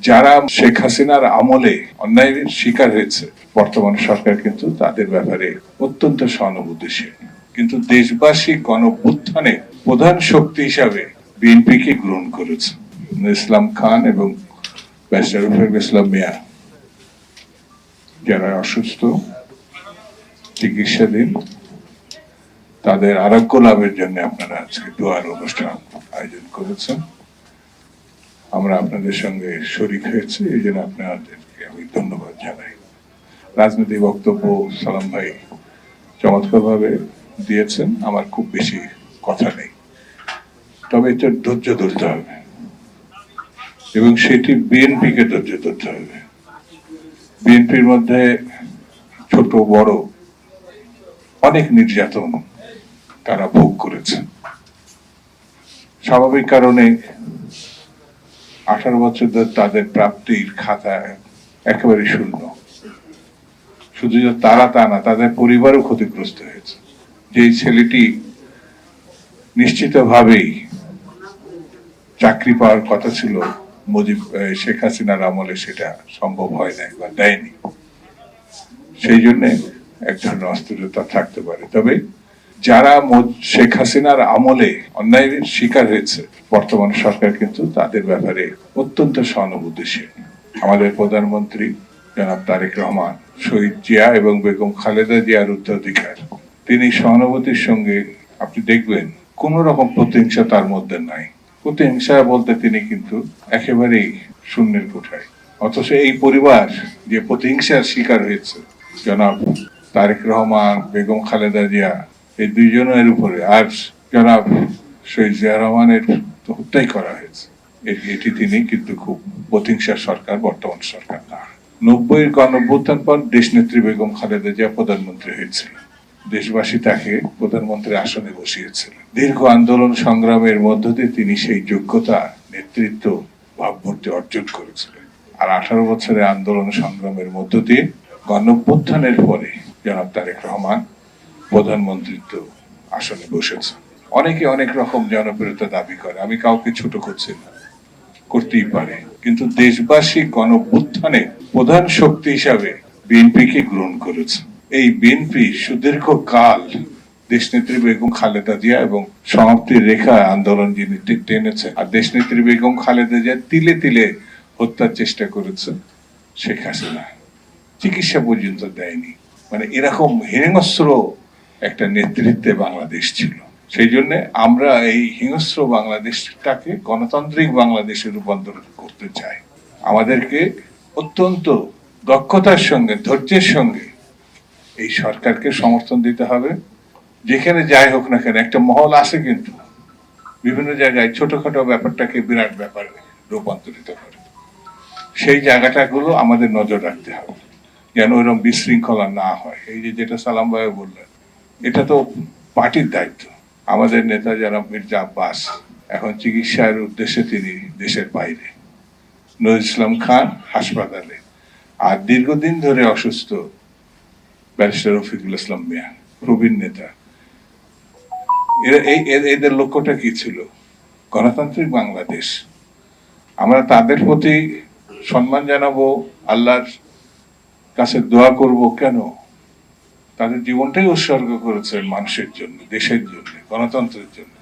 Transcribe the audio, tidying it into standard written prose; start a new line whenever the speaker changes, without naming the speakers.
যারা শেখ হাসিনার আমলে অন্যায়ের শিকার হয়েছে, বর্তমান সরকার কিন্তু তাদের ব্যাপারে অত্যন্ত সহানুভূতিশীল। কিন্তু দেশবাসী গণঅভ্যুত্থানে প্রধান শক্তি হিসাবে বিএনপিকে গ্রহণ করেছে। ইসলাম খান এবং ব্যারিস্টার রফিকুল ইসলাম মিয়া যারা অসুস্থ, চিকিৎসাধীন, তাদের আরোগ্য লাভের জন্য আপনারা আজকে দোয়ার অনুষ্ঠান আয়োজন করেছেন। আমরা আপনাদের সঙ্গে শরীক হয়েছি, এই জন্য আপনাদেরকে আমি ধন্যবাদ জানাই। রাজনৈতিক বক্তব্য সালাম ভাই চমৎকার ভাবে দিয়েছেন, আমার খুব বেশি কথা নেই, তবে এটা ধৈর্য ধরতে হবে এবং সেটি বিএনপিকে ধৈর্য ধরতে হবে। বিএনপির মধ্যে ছোট বড় অনেক নির্যাতন তারা ভোগ করেছে। স্বাভাবিক কারণে 18 বছর ধরে তাদের প্রাপ্তির খাতা একেবারে শূন্য। শুধু যে তারা তা না, তাদের পরিবারও ক্ষতিগ্রস্ত হয়েছে। যে ছেলেটি নিশ্চিতভাবেই চাকরি পাওয়ার কথা ছিল শেখ হাসিনার আমলে, সেটা সম্ভব হয় নাই বা দেয়নি। সেই জন্য এক ধরনের অস্থিরতা থাকতে পারে। তবে যারা শেখ হাসিনার আমলে অন্যায়ের শিকার হয়েছে, বর্তমান সরকার কিন্তু তাদের ব্যাপারে অত্যন্ত সহানুভূতিশীল। আমাদের প্রধানমন্ত্রী জনাব তারেক রহমান, শহীদ জিয়া এবং বেগম খালেদা জিয়ার উত্তরাধিকার, তিনি সহানুভূতির সঙ্গে, আপনি দেখবেন কোন রকম প্রতিহিংসা তার মধ্যে নাই। প্রতিহিংসা বলতে তিনি কিন্তু একেবারেই শূন্যের কোঠায়। অথচ এই পরিবার যে প্রতিহিংসার শিকার হয়েছে, জনাব তারেক রহমান, বেগম খালেদা জিয়া, এই দুইজনের উপরে, আর জনাব শহীদ জিয়া রহমানের হত্যাই করা হয়েছে, এটি তিনি কিন্তু খুব প্রতিহিংসার সরকার বর্তমান সরকার না। 90-এর গণঅভ্যুত্থান পর দেশনেত্রী বেগম খালেদা জিয়া প্রধানমন্ত্রী হয়েছিল। দেশবাসী তাকে প্রধানমন্ত্রীর আসনে বসিয়েছিলেন। দীর্ঘ আন্দোলন সংগ্রামের মধ্য দিয়ে তিনি সেই যোগ্যতা, নেতৃত্ব, ভাবমূর্তি অর্জন করেছিলেন। আর 18 বছরের আন্দোলন সংগ্রামের মধ্য দিয়ে গণঅভ্যুত্থানের পরে জনাব তারেক রহমান প্রধানমন্ত্রিত্ব আসনে বসেছেন। অনেকে অনেক রকম জনপ্রিয়তা দাবি করে, আমি কাউকে ছোট করছি না, করতেই পারে, কিন্তু দেশবাসী গণঅভ্যুত্থানে প্রধান শক্তি হিসাবে বিএনপিকে গ্রহণ করেছে। এই বিএনপি সুদীর্ঘ কাল দেশনেত্রী বেগম খালেদা জিয়া এবং সমাপ্তির রেখা আন্দোলন যিনি টেনেছেন, আর দেশনেত্রী বেগম খালেদা জিয়া তিলে তিলে হত্যার চেষ্টা করেছে শেখ হাসিনা, চিকিৎসা পর্যন্ত দেয়নি। মানে এরকম হিংস্র একটা নেতৃত্বে বাংলাদেশ ছিল। সেই জন্য আমরা এই হিংস্র বাংলাদেশটাকে গণতান্ত্রিক বাংলাদেশে রূপান্তর করতে চাই। আমাদেরকে অত্যন্ত দক্ষতার সঙ্গে, ধৈর্যের সঙ্গে এই সরকারকে সমর্থন দিতে হবে। যেখানে যাই হোক না কেন, একটা মহল আছে কিন্তু বিভিন্ন জায়গায় ছোটখাটো ব্যাপারটাকে বিরাট ব্যাপারে রূপান্তরিত করে। সেই জায়গাটাগুলো আমাদের নজর রাখতে হবে, যেন ওইরকম বিশৃঙ্খলা না হয়। এই যে যেটা সালাম ভাই বললেন, এটা তো পার্টির দায়িত্ব। আমাদের নেতা যারা মির্জা আব্বাস, এখন চিকিৎসার উদ্দেশ্যে তিনি দেশের বাইরে। নজরুল ইসলাম খান হাসপাতালে, আর দীর্ঘদিন ধরে অসুস্থ ব্যারিস্টার রফিকুল ইসলাম মিয়া, প্রবীণ নেতা। এদের লক্ষ্যটা কি ছিল? গণতান্ত্রিক বাংলাদেশ। আমরা তাদের প্রতি সম্মান জানাবো, আল্লাহর কাছে দোয়া করব। কেন? তাদের জীবনটাই উৎসর্গ করেছেন মানুষের জন্য, দেশের জন্য, গণতন্ত্রের জন্য।